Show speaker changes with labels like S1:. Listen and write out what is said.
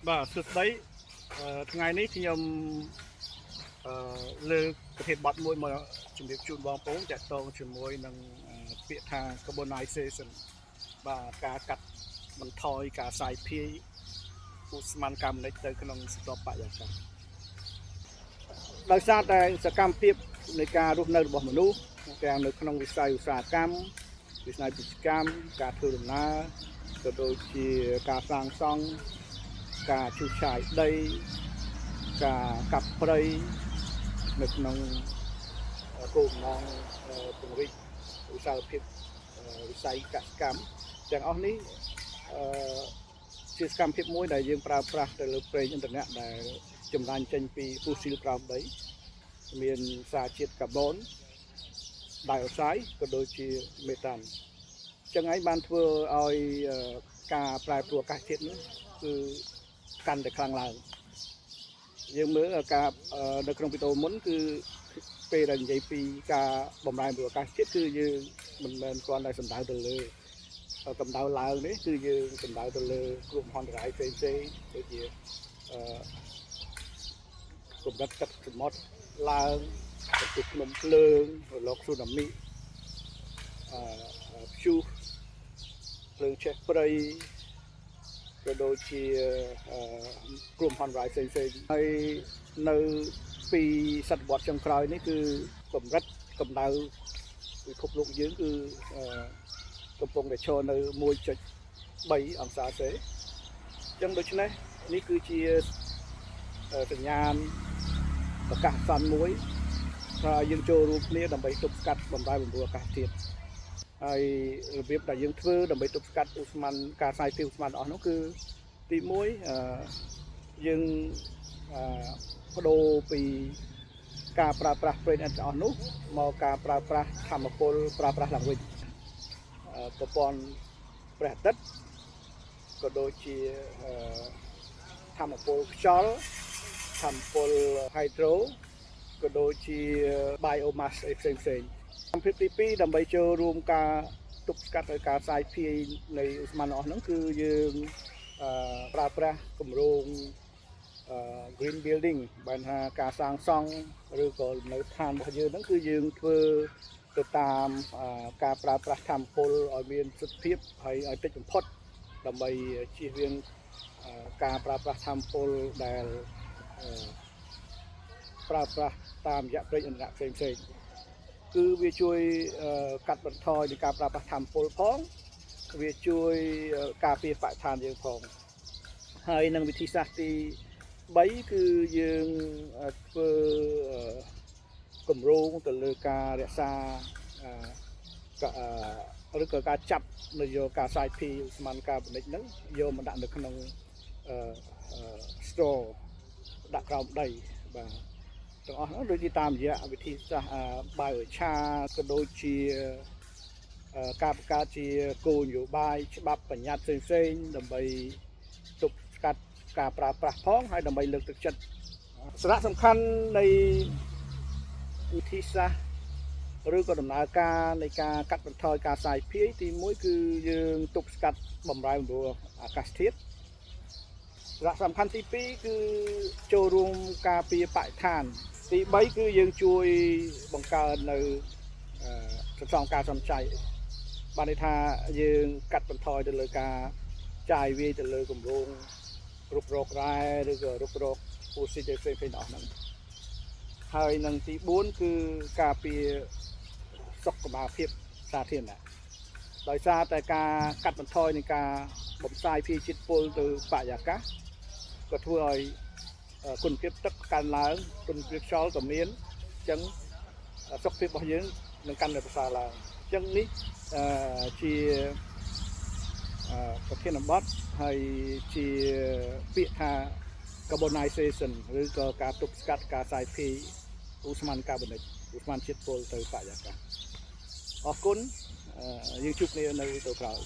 S1: បាទសួស្តីថ្ងៃនេះខ្ញុំលើកប្រធានបទមួយមកជំរាបជូនបងប្អូនតាក់ទងជាមួយនឹងពាក្យថា carbonization បាទការកាត់បន្ថយការសាយភាយឧស្ម័នកាបូនិកទៅក្នុងស្រទាប់បរិយាកាសដោយសារតែសកម្មភាពនៃការរស់នៅរបស់មនុស្សទាំងនៅក្នុងវិស័យឧស្សាហកម្មវិស័យពាណិជ្ជកម្មការធ្វើដំណើរក៏ដូចជាការសាងសង់ការឈូសឆាយដីការកាប់ព្រៃនៅក្នុងគោលបំណងពង្រីកឧស្សាហភាពវិស័យកសិកម្មទាំងអស់នេះជាសកម្មភាពមួយដែលយើងប្រើប្រាស់ទៅលើប្រេងឥន្ធនៈដែលចម្រាញ់ចេញពីហ្វូស៊ីលក្រោមដីមានសារជាតិកាបូនដៃអុកសាយក៏ដូចជាមេតានចឹងហើយបានធ្វើឲ្យការប្រែប្រួលអាកាសធាតុនេះគឺកាន់តែខ្លាំងឡើងយើងមើលការនៅក្នុងវីដេអូមុនគឺពេលដែលនិយាយពីការបំរែបំរួលអាកាសធាតុគឺយើងមិនមែនគ្រាន់តែសំដៅទៅលើកម្ដៅឡើងនេះគឺយើងសំដៅទៅលើគ្រោះមហន្តរាយផ្សេងៗដូចជាកម្រិតទឹកសមុទ្រឡើងទឹកភ្នំភ្លើងរលកស៊ូណាមីព្យុះភ្លើងឆេះព្រៃក៏ដូចជាគ្រោះមហន្តរាយផ្សេងៗហើយនៅពីសតវត្សចុងក្រោយនេះគឺកម្រិតកម្ដៅពិភពលោកយើងគឺកំពុងតែឈរនៅ 1.3 អង្សាសេអញ្ចឹងដូច្នេះនេះគឺជាសញ្ញាណប្រកាសសន្នមួយថាយើងចូលរួមគ្នាដើម្បីទប់ស្កាត់បំរែបំរួលអាកាសធាតុហើយរបៀបដែលយើងធ្វើដើម្បីទប់ស្កាត់ឧស្ម័នការសាយភាយឧស្ម័នអស់នោះគឺទី1យើងបដូរពីការប្រើប្រាស់ប្រេងឥន្ធនៈអស់នោះមកការប្រើប្រាស់ធម្មពលប្រើប្រាស់ឡើងវិញប្រព័ន្ធព្រះអាទិត្យក៏ដូចជាធម្មពលខ្យល់ធម្មពល hydro ក៏ដូចជា biomass ផ្សេងកម្មភាពទី2ដើម្បីចូលរួមការទប់ស្កាត់ឲ្យការសាយភាយនៃឧស្ម័នអស់ហ្នឹងគឺយើងប្រើប្រាស់គម្រោងgreen building បានថាការសាងសង់ឬក៏លំនៅឋានរបស់យើងហ្នឹងគឺយើងធ្វើទៅតាមការប្រើប្រាស់ធម្មពលឲ្យមានប្រសិទ្ធភាពហើយឲ្យតិចបំផុតដើម្បីជៀសវាងការប្រើប្រាស់ធម្មពលដែលប្រើប្រាស់តាមរយៈប្រេងឥន្ធនៈផ្សេងៗគឺវាជួយកាត់បន្ថយនៃការប្រើប្រាស់ធម្មពលផងវាជួយការពារបរិស្ថានយើងផងហើយនឹងវិធីសាស្ត្រទី3គឺយើងធ្វើគម្រោងទៅលើការរក្សាឬក៏ការចាប់នៅយកការសាយភាយឧស្ម័នកាបូនិកហ្នឹងយកមកដាក់នៅក្នុងstore ដាក់ក្រោមដីបាទទាំងអស់ហ្នឹងដូចជាតាមរយៈវិធីសាស្ត្រbiocharក៏ដូចជាការបង្កើតជាគោលនយោបាយច្បាប់បញ្ញត្តិផ្សេងៗដើម្បីទប់ស្កាត់ការប្រើប្រាស់ផងហើយដើម្បីលើកទឹកចិត្តសារៈសំខាន់នៃវិធីសាស្ត្រឬក៏ដំណើរការនៃការកាត់បន្ថយការសាយភាយទី1គឺយើងទប់ស្កាត់បំរែបំរួលអាកាសធាតុសារៈសំខាន់ទី2គឺចូលរួមការពារបរិស្ថានទី3គឺយើងជួយបង្កើននៅសន្សំការសំចៃបានន័យថាយើងកាត់បន្ថយទៅលើការចាយវាយទៅលើគម្រោងរុករករ៉ែឬក៏រុករកពូស៊ីផ្សេងៗអស់ហ្នឹងហើយនឹងទី4គឺការពារសុខភាពសាធារណៈដោយសារតែការកាត់បន្ថយនៃការបំផ្សាយភាយជាតិពុលទៅបរិយាកាសក៏ធ្វើឲ្យគុណភាពទឹកកើនឡើងគុណភាពខ្យល់ក៏មានអញ្ចឹងសុខភាពរបស់យើងនឹងកាន់តែប្រសើរឡើងអញ្ចឹងនេះជាប្រធានបទហើយជាពាក្យថា carbonization ឬក៏ការទប់ស្កាត់ការសាយភាយឧស្ម័នកាបូនិកឧស្ម័នជាតិពុលទៅបរិយាកាសអរគុណយើងជួបគ្នានៅវីដេអូក្រោយ